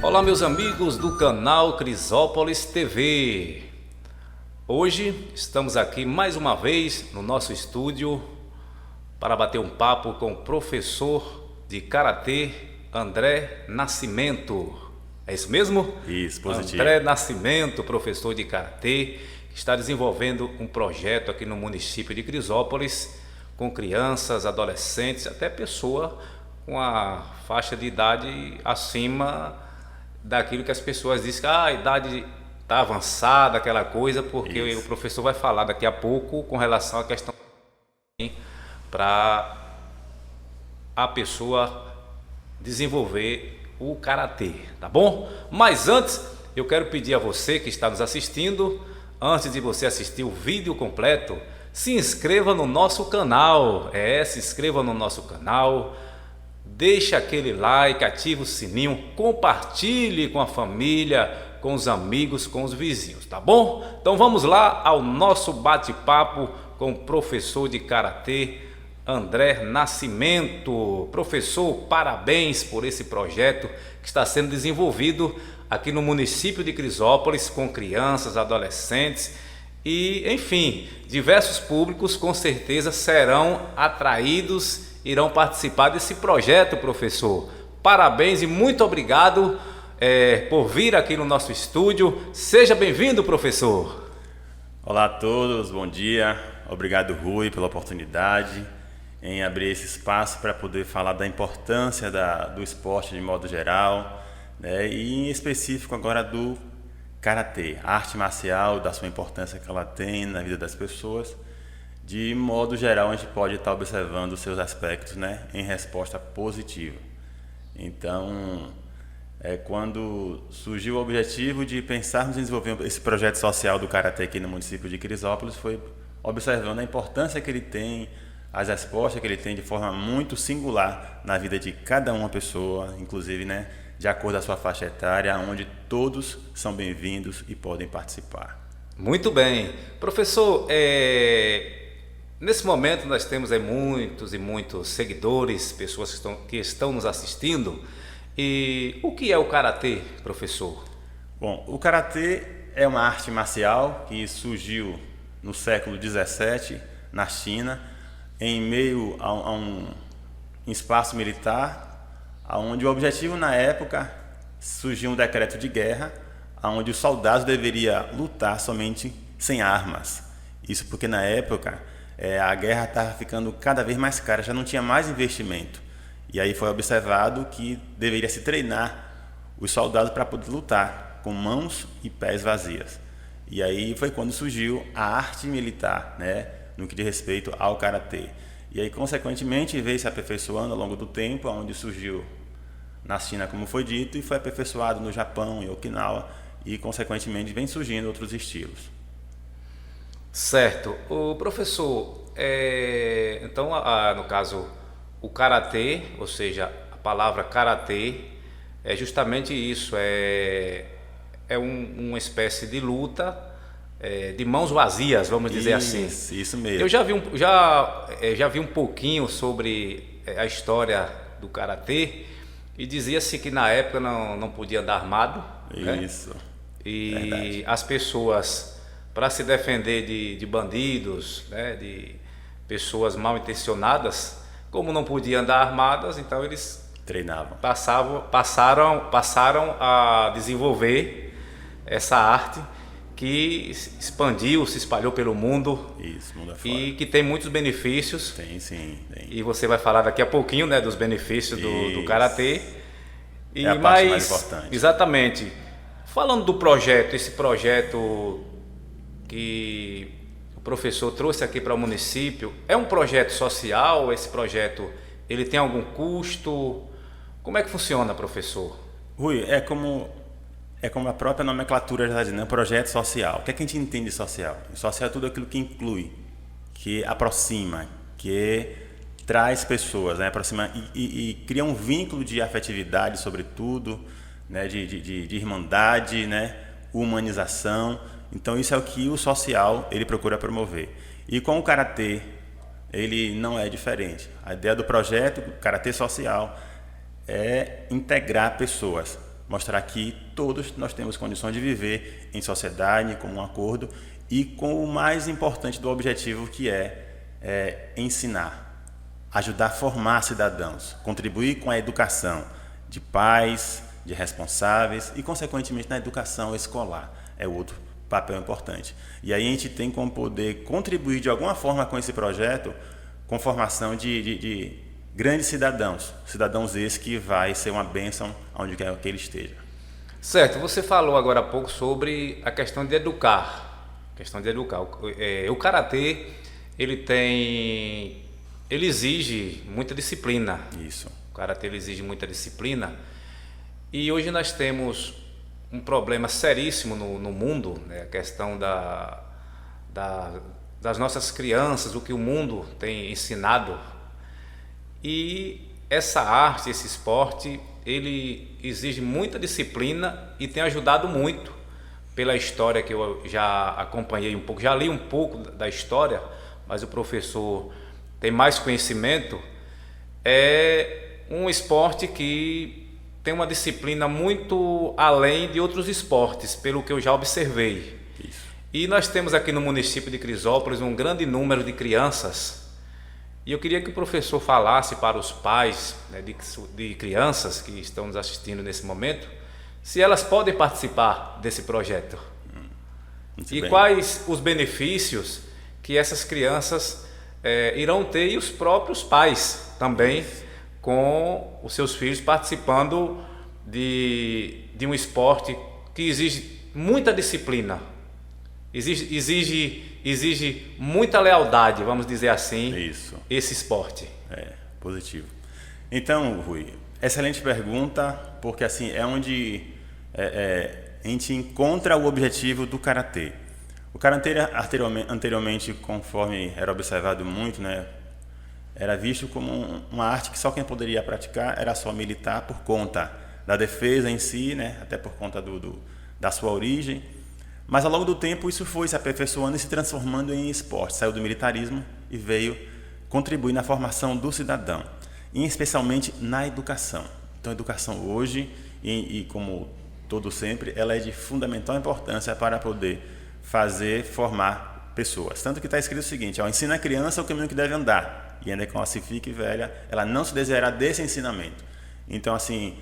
Olá, meus amigos do canal Crisópolis TV. Hoje estamos aqui mais uma vez no nosso estúdio para bater um papo com o professor de Karatê André Nascimento. É isso mesmo? Isso, positivo. André Nascimento, professor de Karatê, que está desenvolvendo um projeto aqui no município de Crisópolis com crianças, adolescentes, até pessoa com a faixa de idade acima daquilo que as pessoas dizem que a idade está avançada, aquela coisa, porque Isso. o professor vai falar daqui a pouco com relação à questão para a pessoa desenvolver o karatê, tá bom? Mas antes, eu quero pedir a você que está nos assistindo, antes de você assistir o vídeo completo, se inscreva no nosso canal, se inscreva no nosso canal, deixa aquele like, ativa o sininho, compartilhe com a família, com os amigos, com os vizinhos, tá bom? Então vamos lá ao nosso bate-papo com o professor de Karatê, André Nascimento. Professor, parabéns por esse projeto que está sendo desenvolvido aqui no município de Crisópolis com crianças, adolescentes e, enfim, diversos públicos com certeza serão atraídos, irão participar desse projeto, professor. Parabéns e muito obrigado por vir aqui no nosso estúdio. Seja bem-vindo, professor. Olá a todos, bom dia. Obrigado, Rui, pela oportunidade em abrir esse espaço para poder falar da importância do esporte de modo geral, né, e em específico agora do Karatê, a arte marcial, da sua importância que ela tem na vida das pessoas. De modo geral, a gente pode estar observando os seus aspectos, né, em resposta positiva. Então, quando surgiu o objetivo de pensarmos em desenvolver esse projeto social do Karatê aqui no município de Crisópolis, foi observando a importância que ele tem, as respostas que ele tem de forma muito singular na vida de cada uma pessoa, inclusive, né, de acordo com a sua faixa etária, onde todos são bem-vindos e podem participar. Muito bem. Professor, nesse momento nós temos muitos e muitos seguidores, pessoas que estão nos assistindo. E o que é o Karatê, professor? Bom, o Karatê é uma arte marcial que surgiu no século XVII na China, em meio a um espaço militar, onde o objetivo na época surgiu um decreto de guerra, onde os soldados deveriam lutar somente sem armas. Isso porque na época a guerra estava ficando cada vez mais cara, já não tinha mais investimento. E aí foi observado que deveria se treinar os soldados para poder lutar com mãos e pés vazias. E aí foi quando surgiu a arte militar, né, no que diz respeito ao Karatê. E aí, consequentemente, veio se aperfeiçoando ao longo do tempo, onde surgiu na China, como foi dito, e foi aperfeiçoado no Japão, em Okinawa, e, consequentemente, vem surgindo outros estilos. Certo. O professor, então, no caso, o Karatê, ou seja, a palavra Karatê, é justamente isso, uma espécie de luta de mãos vazias, vamos dizer assim. Isso mesmo. Eu já vi um pouquinho sobre a história do Karatê e dizia-se que na época não podia andar armado. Isso. Né? E verdade. as pessoas, para se defender de bandidos, né, de pessoas mal intencionadas, como não podiam andar armadas, então eles treinavam. Passaram a desenvolver essa arte que expandiu, se espalhou pelo mundo. Isso, mundo afora. E que tem muitos benefícios. Tem, sim. Tem. E você vai falar daqui a pouquinho, né, dos benefícios do Karatê. É a parte mais importante. Exatamente. Falando do projeto, esse projeto que o professor trouxe aqui para o município, é um projeto social? Esse projeto, ele tem algum custo? Como é que funciona, professor? Rui, é como a própria nomenclatura já está dizendo, é um projeto social. O que é que a gente entende de social? Social é tudo aquilo que inclui, que aproxima, que traz pessoas, né? Aproxima e cria um vínculo de afetividade, sobretudo, né? de irmandade, né? Humanização. Então isso é o que o social ele procura promover. E com o Karatê, ele não é diferente. A ideia do projeto Karatê Social é integrar pessoas, mostrar que todos nós temos condições de viver em sociedade, com um acordo e com o mais importante do objetivo, que é ensinar, ajudar a formar cidadãos, contribuir com a educação de pais, de responsáveis e, consequentemente, na educação escolar. É outro papel importante. E aí a gente tem como poder contribuir de alguma forma com esse projeto, com formação de grandes cidadãos, cidadãos esses que vai ser uma bênção onde quer que ele esteja. Certo, você falou agora há pouco sobre a questão de educar. O karatê, ele exige muita disciplina. Isso. O karatê ele exige muita disciplina. E hoje nós temos um problema seríssimo no mundo, né? A questão das nossas crianças, o que o mundo tem ensinado. E essa arte, esse esporte, ele exige muita disciplina e tem ajudado muito, pela história que eu já acompanhei um pouco, já li um pouco da história, mas o professor tem mais conhecimento. É um esporte que tem uma disciplina muito além de outros esportes, pelo que eu já observei. Isso. E nós temos aqui no município de Crisópolis um grande número de crianças, e eu queria que o professor falasse para os pais, né, de crianças que estão nos assistindo nesse momento, se elas podem participar desse projeto. Muito e bem. quais os benefícios que essas crianças irão ter, e os próprios pais também, com os seus filhos participando de um esporte que exige muita disciplina, exige muita lealdade, vamos dizer assim. Isso. Esse esporte. Positivo. Então, Rui, excelente pergunta, porque assim é onde a gente encontra o objetivo do karatê. O karatê anteriormente, conforme era observado muito, né, era visto como uma arte que só quem poderia praticar era só militar, por conta da defesa em si, né, até por conta da sua origem. Mas ao longo do tempo isso foi se aperfeiçoando e se transformando em esporte. Saiu do militarismo e veio contribuir na formação do cidadão, e especialmente na educação. Então a educação hoje, e como todo sempre, ela é de fundamental importância para poder formar pessoas. Tanto que está escrito o seguinte: ensina a criança o caminho que deve andar, e ainda que ela se fique velha, ela não se desviará desse ensinamento. Então, assim,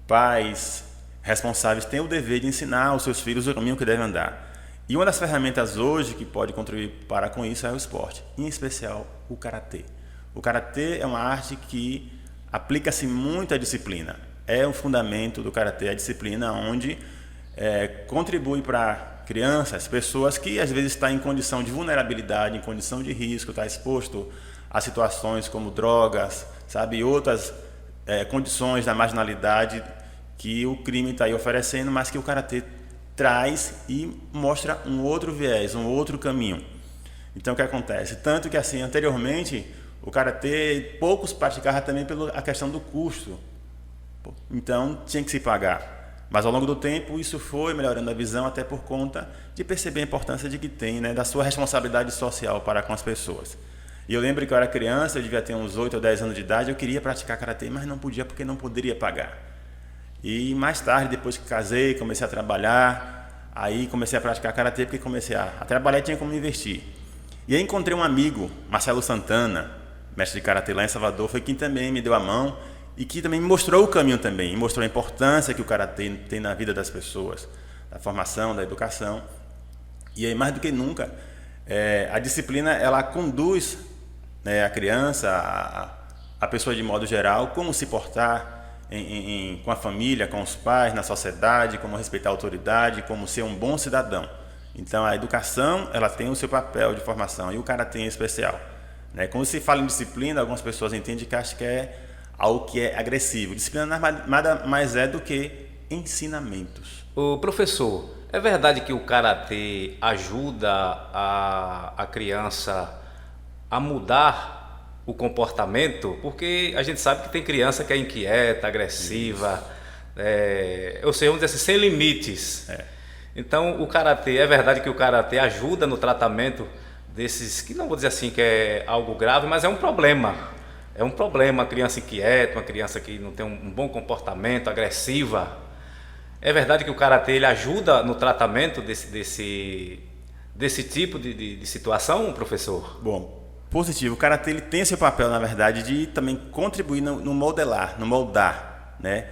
pais responsáveis têm o dever de ensinar aos seus filhos o caminho que devem andar. E uma das ferramentas hoje que pode contribuir para com isso é o esporte, em especial o karatê. O karatê é uma arte que aplica-se muito à disciplina. É o fundamento do karatê, a disciplina, onde contribui para crianças, pessoas que às vezes estão em condição de vulnerabilidade, em condição de risco, está exposto a situações como drogas, sabe, e outras condições da marginalidade que o crime está aí oferecendo, mas que o karatê traz e mostra um outro viés, um outro caminho. Então o que acontece? Tanto que assim, anteriormente, o karatê poucos praticavam também pela questão do custo. Então tinha que se pagar. Mas ao longo do tempo isso foi melhorando a visão, até por conta de perceber a importância de que tem, né, da sua responsabilidade social para com as pessoas. E eu lembro que eu era criança, eu devia ter uns 8 ou 10 anos de idade, eu queria praticar karatê, mas não podia porque não poderia pagar. E mais tarde, depois que casei, comecei a trabalhar, aí comecei a praticar karatê porque comecei a trabalhar e tinha como investir. E aí encontrei um amigo, Marcelo Santana, mestre de karatê lá em Salvador, foi quem também me deu a mão e que também me mostrou o caminho também, me mostrou a importância que o karatê tem na vida das pessoas, da formação, da educação. E aí, mais do que nunca, a disciplina, ela conduz, né, a criança, a pessoa de modo geral, como se portar com a família, com os pais, na sociedade, como respeitar a autoridade, como ser um bom cidadão. Então a educação, ela tem o seu papel de formação, e o karatê em especial, né? Quando se fala em disciplina, algumas pessoas entendem que acham que é algo que é agressivo. Disciplina nada mais é do que ensinamentos. O professor, é verdade que o karatê ajuda a criança a mudar o comportamento? Porque a gente sabe que tem criança que é inquieta, agressiva, ou seja, vamos dizer assim, sem limites. Então, o karatê, é verdade que o karatê ajuda no tratamento desses, que não vou dizer assim que é algo grave, mas é um problema. É um problema, uma criança inquieta, uma criança que não tem um bom comportamento, agressiva. É verdade que o karatê ele ajuda no tratamento desse tipo de situação, professor? Bom, positivo. O karatê ele tem esse papel, na verdade, de também contribuir no modelar, no moldar, né,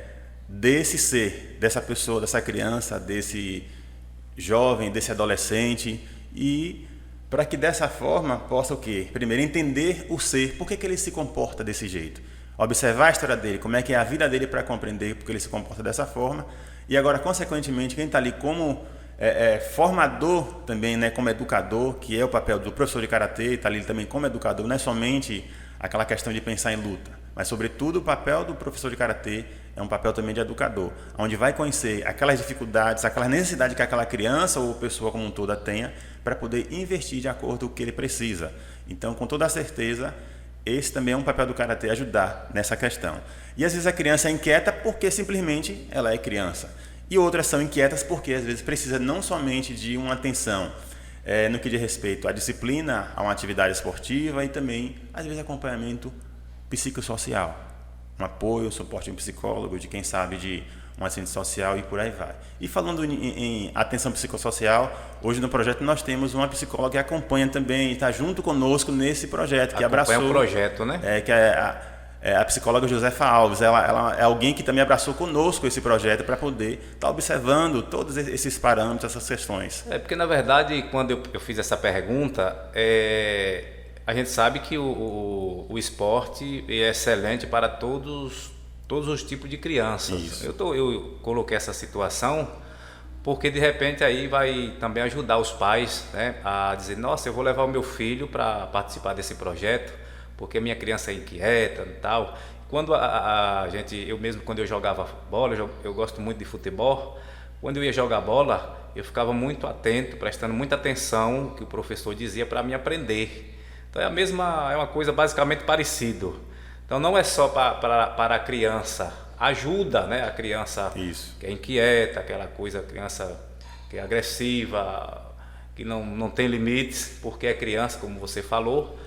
desse ser, dessa pessoa, dessa criança, desse jovem, desse adolescente, e para que dessa forma possa o quê? Primeiro entender o ser, por que ele se comporta desse jeito. Observar a história dele, como é que é a vida dele para compreender porque ele se comporta dessa forma. E agora, consequentemente, quem está ali como formador também, né, como educador, que é o papel do professor de karatê, está ali também como educador, não é somente aquela questão de pensar em luta, mas sobretudo o papel do professor de karatê é um papel também de educador, onde vai conhecer aquelas dificuldades, aquela necessidade que aquela criança ou pessoa como um todo tenha para poder investir de acordo com o que ele precisa. Então, com toda certeza, esse também é um papel do karatê, ajudar nessa questão. E às vezes a criança é inquieta porque simplesmente ela é criança. E outras são inquietas porque às vezes precisa não somente de uma atenção no que diz respeito à disciplina, a uma atividade esportiva e também, às vezes, acompanhamento psicossocial. Um apoio, um suporte de um psicólogo, de quem sabe de um assistente social e por aí vai. E falando em atenção psicossocial, hoje no projeto nós temos uma psicóloga que acompanha também, está junto conosco nesse projeto, que abraçou. Acompanha o projeto, né? Que é a psicóloga Josefa Alves. Ela é alguém que também abraçou conosco esse projeto para poder estar observando todos esses parâmetros, essas questões. Porque na verdade, quando eu fiz essa pergunta, a gente sabe que o esporte é excelente para todos os tipos de crianças. Eu coloquei essa situação porque de repente aí vai também ajudar os pais, né, a dizer, nossa, eu vou levar o meu filho para participar desse projeto, porque minha criança é inquieta e tal. Quando eu mesmo quando eu jogava bola, eu gosto muito de futebol, quando eu ia jogar bola, eu ficava muito atento, prestando muita atenção no que o professor dizia para mim aprender. Então é uma coisa basicamente parecida. Então não é só para a criança, ajuda, né, a criança que é inquieta, aquela coisa, a criança que é agressiva, que não tem limites, porque é criança, como você falou,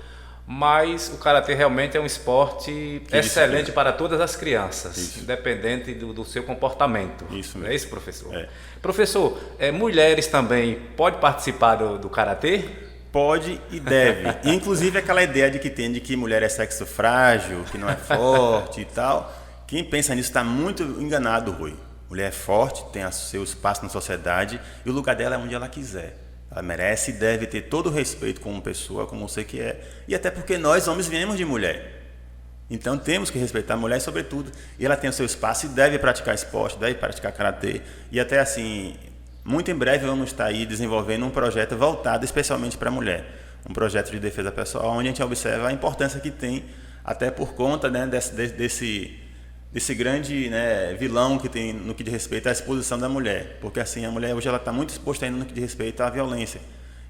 mas o karatê realmente é um esporte excelente para todas as crianças, independente do seu comportamento. Isso mesmo. Não é isso, professor? Professor, mulheres também podem participar do karatê? Pode e deve. Inclusive aquela ideia de que mulher é sexo frágil, que não é forte e tal. Quem pensa nisso está muito enganado, Rui. Mulher é forte, tem seu espaço na sociedade e o lugar dela é onde ela quiser. Ela merece e deve ter todo o respeito como pessoa, como você que é. E até porque nós, homens, viemos de mulher. Então temos que respeitar a mulher sobretudo. E ela tem o seu espaço e deve praticar esporte, deve praticar karatê. E até assim, muito em breve vamos estar aí desenvolvendo um projeto voltado especialmente para a mulher. Um projeto de defesa pessoal, onde a gente observa a importância que tem, até por conta, né, desse grande, né, vilão que tem no que diz respeito à exposição da mulher. Porque assim, a mulher hoje está muito exposta ainda no que diz respeito à violência.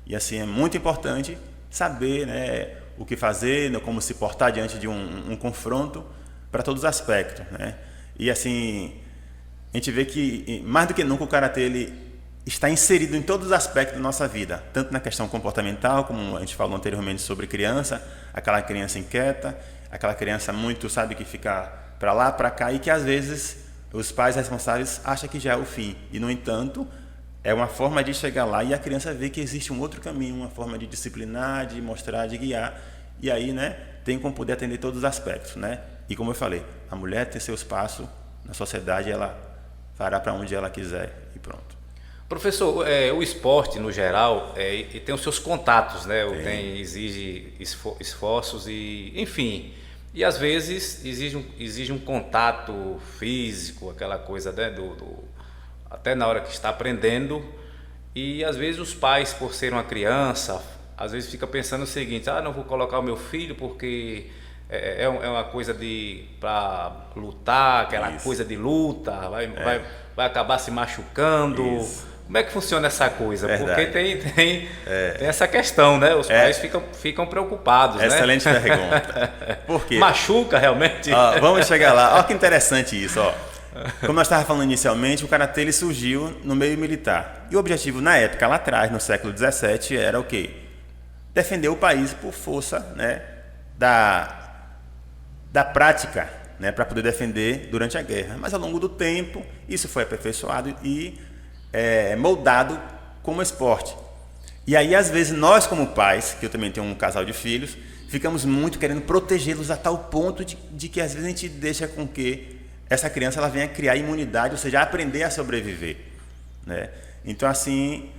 E assim, é muito importante saber, né, o que fazer, como se portar diante de um confronto para todos os aspectos, né? E assim, a gente vê que mais do que nunca o karatê ele está inserido em todos os aspectos da nossa vida, tanto na questão comportamental, como a gente falou anteriormente sobre criança, aquela criança inquieta, aquela criança muito, sabe, que fica para lá, para cá, e que às vezes os pais responsáveis acham que já é o fim, e no entanto é uma forma de chegar lá e a criança vê que existe um outro caminho, uma forma de disciplinar, de mostrar, de guiar, e aí, né, tem como poder atender todos os aspectos, né? E como eu falei, a mulher tem seu espaço na sociedade, ela fará para onde ela quiser e pronto. Professor, o esporte no geral tem os seus contatos, né? Exige esforços e, enfim, e às vezes exige um contato físico, aquela coisa, né, até na hora que está aprendendo, e às vezes os pais, por ser uma criança, às vezes fica pensando o seguinte, não vou colocar o meu filho porque é uma coisa para lutar, aquela coisa de luta, vai acabar se machucando. Isso. Como é que funciona essa coisa? Verdade. Porque tem essa questão, né? Os pais ficam preocupados, Excelente né? pergunta. Por quê? Machuca realmente? Vamos chegar lá. Olha que interessante isso, ó. Como nós estávamos falando inicialmente, o karatê ele surgiu no meio militar. E o objetivo na época, lá atrás, no século XVII, era o quê? Defender o país por força, né, da prática né, para poder defender durante a guerra. Mas ao longo do tempo, isso foi aperfeiçoado e moldado como esporte. E aí, às vezes, nós como pais, que eu também tenho um casal de filhos, ficamos muito querendo protegê-los a tal ponto de que às vezes a gente deixa com que essa criança ela venha criar imunidade, ou seja, aprender a sobreviver, né? Então, assim,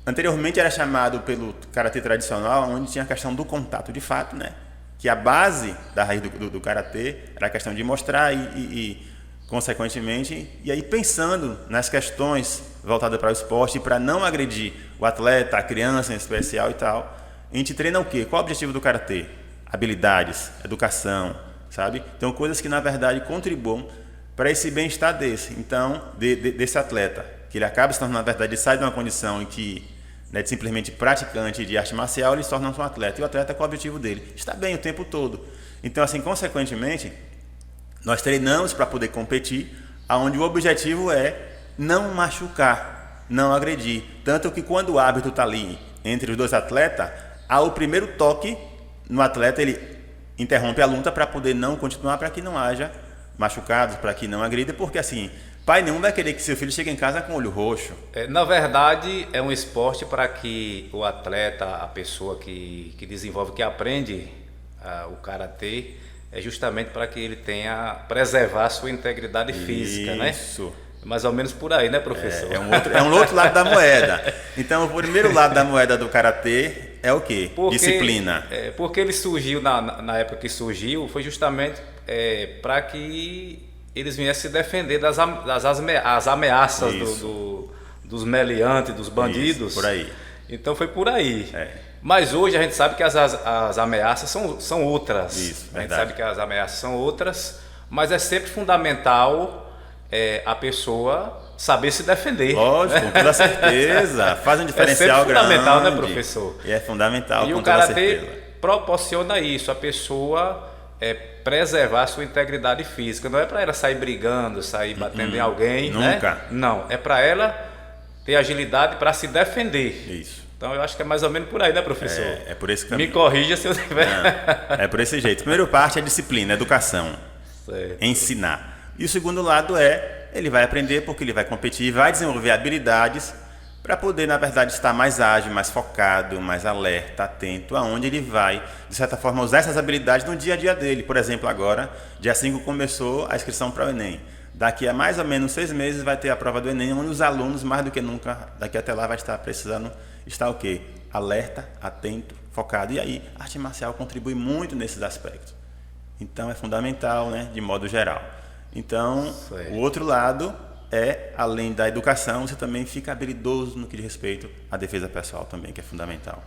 anteriormente era chamado pelo karatê tradicional, onde tinha a questão do contato de fato, né? Que a base da raiz do karatê era a questão de mostrar e consequentemente, e aí pensando nas questões voltadas para o esporte, para não agredir o atleta, a criança em especial e tal, a gente treina o quê? Qual o objetivo do karatê? Habilidades, educação, sabe? Então, coisas que na verdade contribuem para esse bem-estar desse. Então, desse atleta, que ele acaba se tornando, na verdade, ele sai de uma condição em que, né, de simplesmente praticante de arte marcial, ele se torna um atleta. E o atleta, qual é o objetivo dele? Está bem o tempo todo. Então, assim, consequentemente, nós treinamos para poder competir, onde o objetivo é não machucar, não agredir. Tanto que quando o árbitro está ali entre os dois atletas, há o primeiro toque no atleta, ele interrompe a luta para poder não continuar, para que não haja machucados, para que não agrida, porque assim, pai nenhum vai querer que seu filho chegue em casa com o olho roxo. Na verdade, é um esporte para que o atleta, a pessoa que desenvolve, que aprende o karatê, é justamente para que ele tenha, preservar a sua integridade física, né? Isso. Mais ou menos por aí, né, professor? É um outro lado da moeda. Então, o primeiro lado da moeda do karatê é o quê? Disciplina. Porque ele surgiu, na época que surgiu, foi justamente para que eles viessem se defender das ameaças dos meliantes, dos bandidos. Isso, por aí. Então foi por aí. Mas hoje a gente sabe que as ameaças são outras. Isso, a gente sabe que as ameaças são outras, mas é sempre fundamental a pessoa saber se defender. Lógico, com toda certeza. Faz um diferencial grande. É fundamental, né, professor? E é fundamental, e com o toda karatê certeza. proporciona isso, a pessoa preservar a sua integridade física. Não é para ela sair brigando, sair batendo em alguém. Nunca. Né? Não, é para ela ter agilidade para se defender. Isso. Então eu acho que é mais ou menos por aí, né, professor? É por esse caminho. Me corrija se eu tiver. É por esse jeito. Primeira parte é disciplina, educação. Certo. Ensinar. E o segundo lado ele vai aprender porque ele vai competir, vai desenvolver habilidades para poder, na verdade, estar mais ágil, mais focado, mais alerta, atento, aonde ele vai, de certa forma, usar essas habilidades no dia a dia dele. Por exemplo, agora, dia 5 começou a inscrição para o Enem. Daqui a mais ou menos 6 meses vai ter a prova do Enem, onde os alunos, mais do que nunca, daqui até lá, vai estar precisando estar o quê? Alerta, atento, focado. E aí, a arte marcial contribui muito nesses aspectos. Então, é fundamental, né, de modo geral. Então, o outro lado além da educação, você também fica habilidoso no que diz respeito à defesa pessoal também, que é fundamental.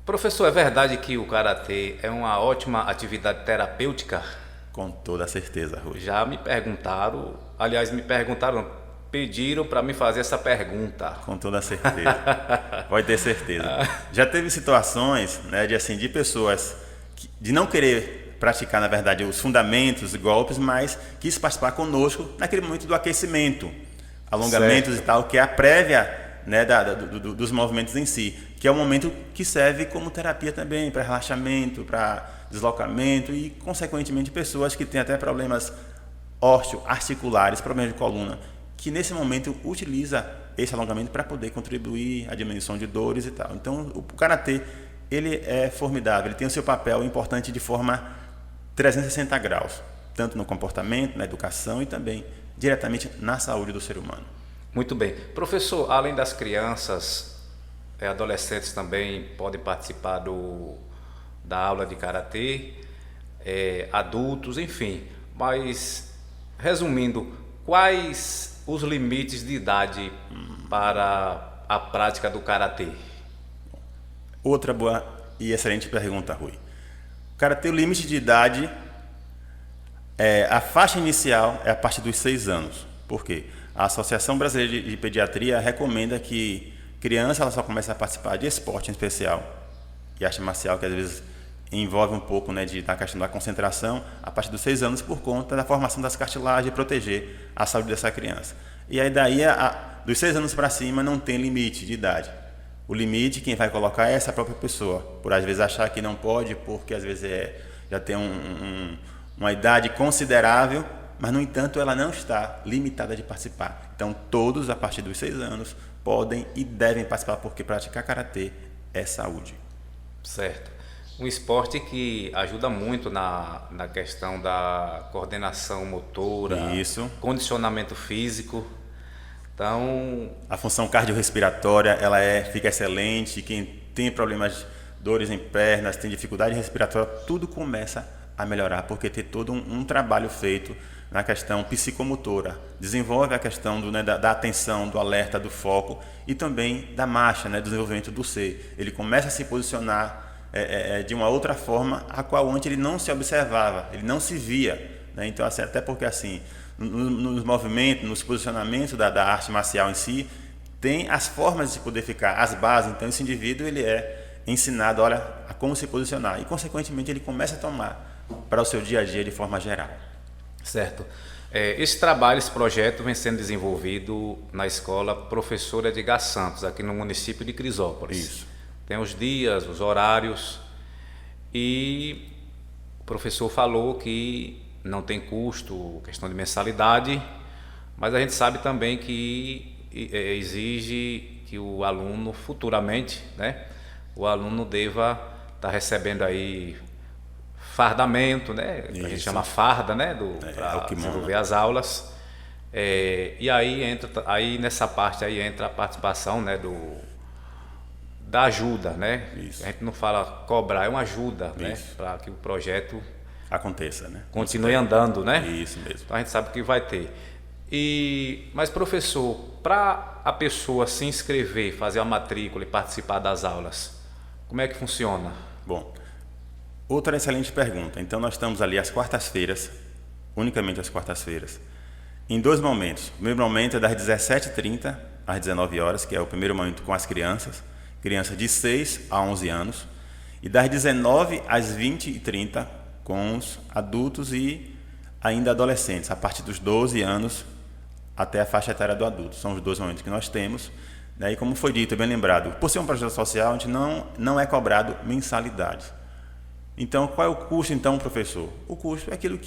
Professor, é verdade que o karatê é uma ótima atividade terapêutica? Com toda certeza, Rui. Já me perguntaram, aliás, pediram para me fazer essa pergunta. Com toda certeza, pode ter certeza. Já teve situações, né, de pessoas de não querer praticar, na verdade, os fundamentos, os golpes, mas quis participar conosco naquele momento do aquecimento, alongamentos certo. E tal, que é a prévia, né, dos movimentos em si, que é o momento que serve como terapia também, para relaxamento, para deslocamento e, consequentemente, pessoas que têm até problemas osteoarticulares, problemas de coluna, que nesse momento utiliza esse alongamento para poder contribuir à diminuição de dores e tal. Então, o karatê, ele é formidável, ele tem o seu papel importante de forma 360 graus, tanto no comportamento, na educação e também diretamente na saúde do ser humano. Muito bem. Professor, além das crianças, adolescentes também podem participar da aula de karatê, adultos, enfim. Mas, resumindo, quais os limites de idade para a prática do karatê? Outra boa e excelente pergunta, Rui. O karatê, o limite de idade, a faixa inicial é a partir dos 6 anos. Por quê? A Associação Brasileira de Pediatria recomenda que criança ela só comece a participar de esporte em especial e arte marcial, que às vezes envolve um pouco, né, da questão da concentração, a partir dos 6 anos, por conta da formação das cartilagens e proteger a saúde dessa criança. E aí daí, dos 6 anos para cima, não tem limite de idade. O limite, quem vai colocar é essa própria pessoa, por às vezes achar que não pode, porque às vezes já tem uma idade considerável, mas, no entanto, ela não está limitada de participar. Então, todos, a partir dos 6 anos, podem e devem participar, porque praticar karatê é saúde. Certo. Um esporte que ajuda muito na questão da coordenação motora, Isso. condicionamento físico. Então, a função cardiorrespiratória ela fica excelente. Quem tem problemas, dores em pernas, tem dificuldade respiratória, tudo começa a melhorar, porque tem todo um trabalho feito na questão psicomotora. Desenvolve a questão da atenção, do alerta, do foco e também da marcha, do desenvolvimento do ser. Ele começa a se posicionar de uma outra forma, a qual antes ele não se observava, ele não se via. Então, assim, até porque assim, nos movimentos, nos posicionamentos da arte marcial em si, tem as formas de poder ficar, as bases. Então, esse indivíduo ele é ensinado, olha, a como se posicionar e, consequentemente, ele começa a tomar para o seu dia a dia de forma geral. Certo. Esse trabalho, esse projeto vem sendo desenvolvido na escola Professor Edgar Santos, aqui no município de Crisópolis. Isso. Tem os dias, os horários, e o professor falou que não tem custo, questão de mensalidade, mas a gente sabe também que exige que o aluno futuramente, o aluno deva estar recebendo aí fardamento, que a gente chama farda, para desenvolver as aulas. E aí nessa parte aí entra a participação, da ajuda, Isso. A gente não fala cobrar, é uma ajuda, para que o projeto aconteça, continue andando, Isso mesmo. Então a gente sabe que vai ter. Mas, professor, para a pessoa se inscrever, fazer a matrícula e participar das aulas, como é que funciona? Bom, outra excelente pergunta. Então, nós estamos ali às quartas-feiras, unicamente às quartas-feiras, em 2 momentos. O primeiro momento é das 17h30 às 19 horas, que é o primeiro momento com as crianças de 6 a 11 anos, e das 19 às 20h30 com os adultos e ainda adolescentes, a partir dos 12 anos até a faixa etária do adulto. São os 2 momentos que nós temos. E como foi dito, bem lembrado, por ser um projeto social, a gente não é cobrado mensalidade. Então, qual é o custo, então, professor? O custo é aquilo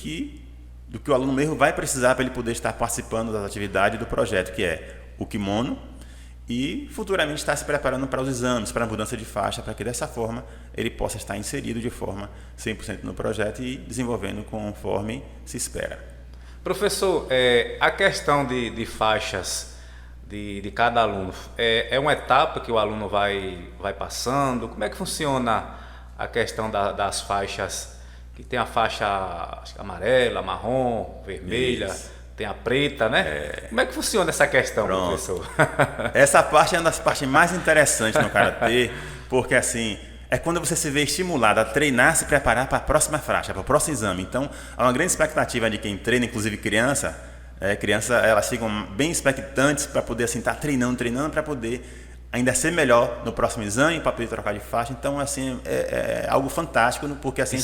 do que o aluno mesmo vai precisar para ele poder estar participando das atividades do projeto, que é o kimono, e futuramente estar se preparando para os exames, para a mudança de faixa, para que dessa forma ele possa estar inserido de forma 100% no projeto e desenvolvendo conforme se espera. Professor, a questão de faixas de cada aluno, é uma etapa que o aluno vai passando? Como é que funciona a questão das faixas, que tem a faixa acho que amarela, marrom, vermelha, Isso. Tem a preta, Como é que funciona essa questão, Pronto. professor? Essa parte é uma das partes mais interessantes no karatê, porque assim, é quando você se vê estimulado a treinar, se preparar para a próxima faixa, para o próximo exame. Então, há uma grande expectativa de quem treina, inclusive crianças, elas ficam bem expectantes para poder assim, estar treinando para poder ainda ser melhor no próximo exame, para poder trocar de faixa. Então, assim, é algo fantástico, porque assim...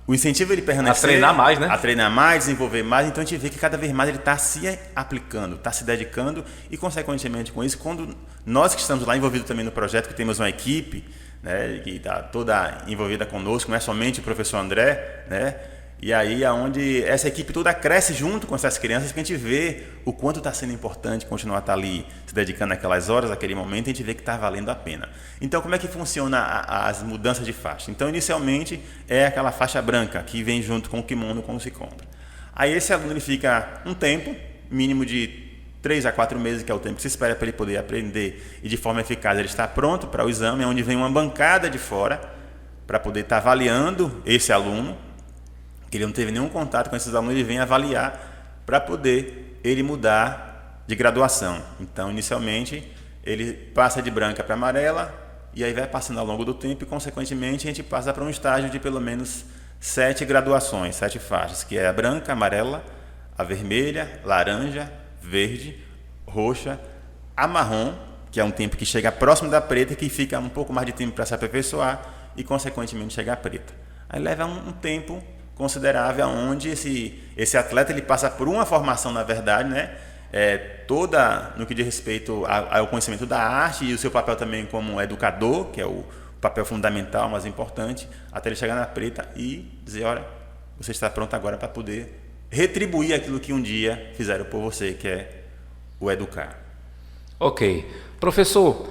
O incentivo ele permanecer, a treinar mais, A treinar mais, desenvolver mais. Então a gente vê que cada vez mais ele está se aplicando, está se dedicando e, consequentemente, com isso, quando nós que estamos lá envolvidos também no projeto, que temos uma equipe, que está toda envolvida conosco, não é somente o professor André, e aí aonde essa equipe toda cresce junto com essas crianças, que a gente vê o quanto está sendo importante continuar estar ali se dedicando aquelas horas, aquele momento, a gente vê que está valendo a pena. Então, como é que funciona as mudanças de faixa? Então, inicialmente, é aquela faixa branca que vem junto com o kimono quando se compra. Aí esse aluno ele fica um tempo, mínimo de 3 a 4 meses, que é o tempo que se espera para ele poder aprender e de forma eficaz ele está pronto para o exame, onde vem uma bancada de fora para poder estar avaliando esse aluno, que ele não teve nenhum contato com esses alunos, ele vem avaliar para poder ele mudar de graduação. Então, inicialmente, ele passa de branca para amarela e aí vai passando ao longo do tempo e, consequentemente, a gente passa para um estágio de pelo menos 7 graduações, 7 faixas, que é a branca, a amarela, a vermelha, laranja, verde, roxa, a marrom, que é um tempo que chega próximo da preta, que fica um pouco mais de tempo para se aperfeiçoar e, consequentemente, chega a preta. Aí leva um tempo considerável, onde esse atleta ele passa por uma formação, na verdade, toda no que diz respeito ao conhecimento da arte e o seu papel também como educador, que é o papel fundamental, mais importante, até ele chegar na preta e dizer, olha, você está pronto agora para poder retribuir aquilo que um dia fizeram por você, que é o educar. Ok. Professor,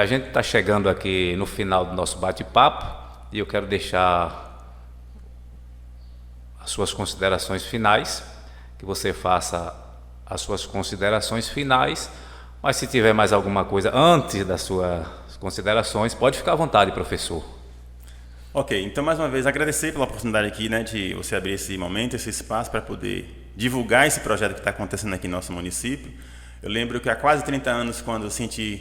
a gente está chegando aqui no final do nosso bate-papo e eu quero deixar as suas considerações finais, que você faça as suas considerações finais, mas se tiver mais alguma coisa antes das suas considerações, pode ficar à vontade, professor. Ok, então mais uma vez agradecer pela oportunidade aqui, né, de você abrir esse momento, esse espaço para poder divulgar esse projeto que está acontecendo aqui no nosso município. Eu lembro que há quase 30 anos, quando eu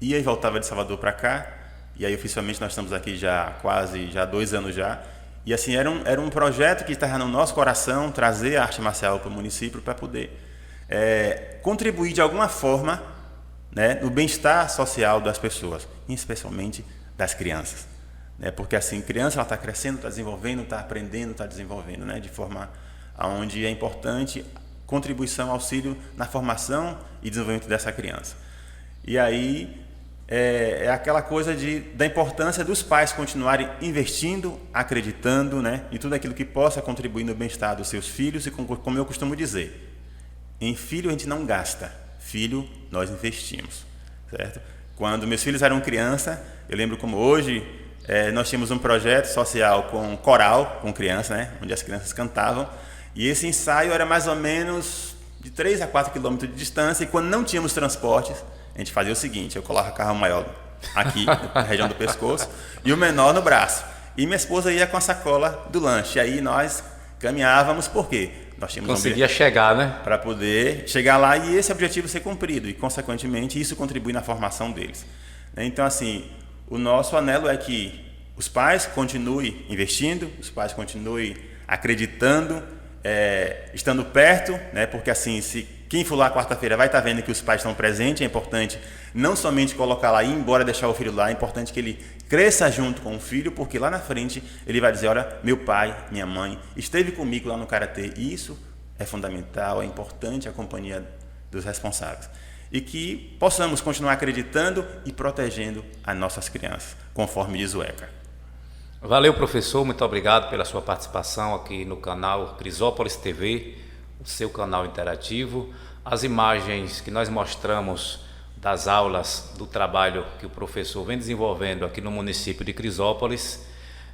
ia e voltava de Salvador para cá, e aí oficialmente nós estamos aqui já quase 2 anos já, e assim era um projeto que estava no nosso coração, trazer a arte marcial para o município para poder contribuir de alguma forma, né, no bem-estar social das pessoas, especialmente das crianças. Porque assim, criança ela está crescendo, está desenvolvendo, está aprendendo, está desenvolvendo, né, de forma onde é importante contribuição, auxílio na formação e desenvolvimento dessa criança. E aí é aquela coisa da importância dos pais continuarem investindo, acreditando, né, em tudo aquilo que possa contribuir no bem-estar dos seus filhos e como eu costumo dizer, em filho a gente não gasta, filho nós investimos, certo? Quando meus filhos eram criança, eu lembro como hoje, nós tínhamos um projeto social com coral, com crianças, né, onde as crianças cantavam, e esse ensaio era mais ou menos de 3 a 4 quilômetros de distância, e quando não tínhamos transportes, a gente fazia o seguinte, eu colocava o carro maior aqui, na região do pescoço, e o menor no braço. E minha esposa ia com a sacola do lanche, e aí nós caminhávamos, por quê? Nós tínhamos conseguia chegar, né? Para poder chegar lá e esse objetivo ser cumprido, e consequentemente isso contribui na formação deles. Então assim, o nosso anelo é que os pais continuem investindo, os pais continuem acreditando, estando perto, né? Porque assim, se quem for lá quarta-feira vai estar vendo que os pais estão presentes, é importante não somente colocar lá e ir embora deixar o filho lá, é importante que ele cresça junto com o filho, porque lá na frente ele vai dizer, olha, meu pai, minha mãe esteve comigo lá no Karatê, e isso é fundamental, é importante a companhia dos responsáveis. E que possamos continuar acreditando e protegendo as nossas crianças, conforme diz o ECA. Valeu, professor, muito obrigado pela sua participação aqui no canal Crisópolis TV, o seu canal interativo. As imagens que nós mostramos das aulas, do trabalho que o professor vem desenvolvendo aqui no município de Crisópolis,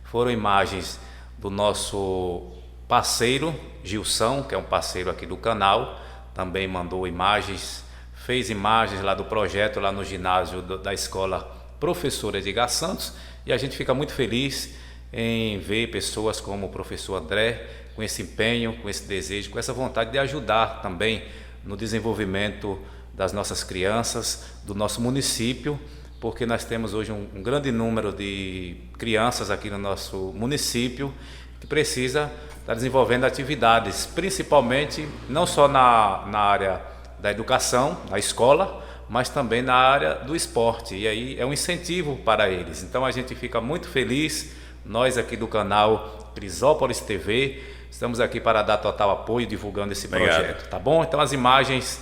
foram imagens do nosso parceiro, Gilson, que é um parceiro aqui do canal, também mandou imagens, fez imagens lá do projeto, lá no ginásio da escola Professor Edgar Santos, e a gente fica muito feliz em ver pessoas como o professor André, com esse empenho, com esse desejo, com essa vontade de ajudar também no desenvolvimento das nossas crianças, do nosso município, porque nós temos hoje um grande número de crianças aqui no nosso município que precisa estar desenvolvendo atividades, principalmente não só na área da educação, na escola, mas também na área do esporte, e aí é um incentivo para eles. Então a gente fica muito feliz, nós aqui do canal Crisópolis TV, estamos aqui para dar total apoio divulgando esse projeto, tá bom? Então as imagens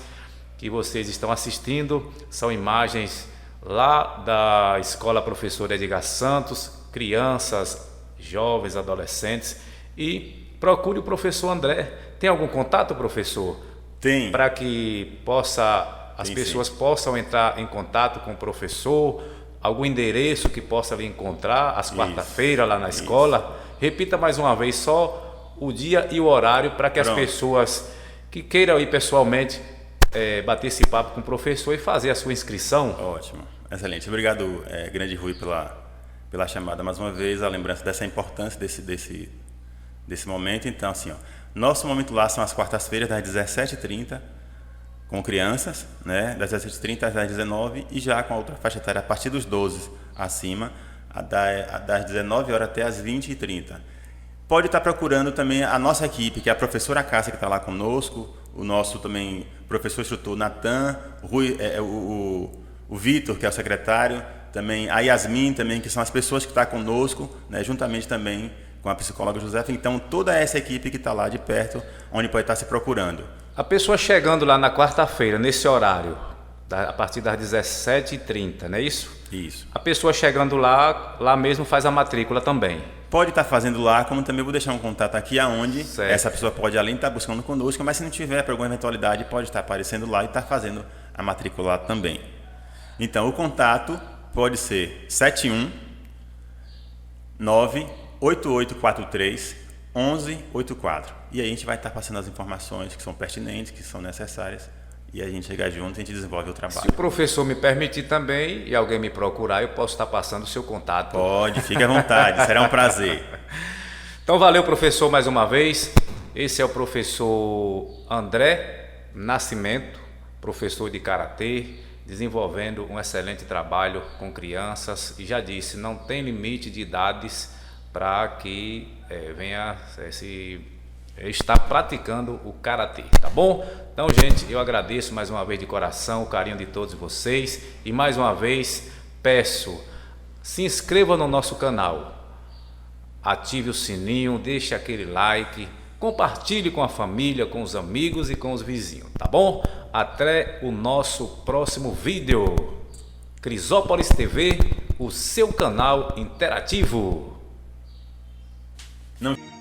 que vocês estão assistindo são imagens lá da Escola Professor Edgar Santos, crianças, jovens, adolescentes, e procure o professor André. Tem algum contato, professor? Tem. Para que as pessoas possam entrar em contato com o professor, algum endereço que possa lhe encontrar às quarta-feiras lá na escola. Repita mais uma vez só o dia e o horário para que as pessoas que queiram ir pessoalmente bater esse papo com o professor e fazer a sua inscrição. Ótimo, excelente. Obrigado, grande Rui, pela chamada mais uma vez, a lembrança dessa importância desse momento. Então, assim, nosso momento lá são as quartas-feiras, das 17h30, com crianças, né, das 17h30 às 19h, e já com a outra faixa etária a partir dos 12 acima, das 19 horas até as 20h30. Pode estar procurando também a nossa equipe, que é a professora Cássia, que está lá conosco, o nosso também professor instrutor Natan, o Vitor, que é o secretário, também a Yasmin, também, que são as pessoas que estão conosco, né, juntamente também com a psicóloga Josefa. Então, toda essa equipe que está lá de perto, onde pode estar se procurando. A pessoa chegando lá na quarta-feira, nesse horário, a partir das 17h30, não é isso? Isso. A pessoa chegando lá mesmo faz a matrícula também. pode estar fazendo lá, como também vou deixar um contato aqui aonde certo. essa pessoa pode além estar buscando conosco, mas se não tiver, por alguma eventualidade, pode estar aparecendo lá e estar fazendo a matrícula também. Então, o contato pode ser 71 98843 1184. E aí a gente vai estar passando as informações que são pertinentes, que são necessárias, e a gente chega junto e a gente desenvolve o trabalho. Se o professor me permitir também e alguém me procurar, eu posso estar passando o seu contato. Pode, fique à vontade, será um prazer. Então valeu, professor, mais uma vez. Esse é o professor André Nascimento, professor de Karatê, desenvolvendo um excelente trabalho com crianças. E já disse, não tem limite de idades para que venha estar praticando o Karatê, tá bom? Então, gente, eu agradeço mais uma vez de coração o carinho de todos vocês e mais uma vez peço, se inscreva no nosso canal, ative o sininho, deixe aquele like, compartilhe com a família, com os amigos e com os vizinhos, tá bom? Até o nosso próximo vídeo. Crisópolis TV, o seu canal interativo. Não.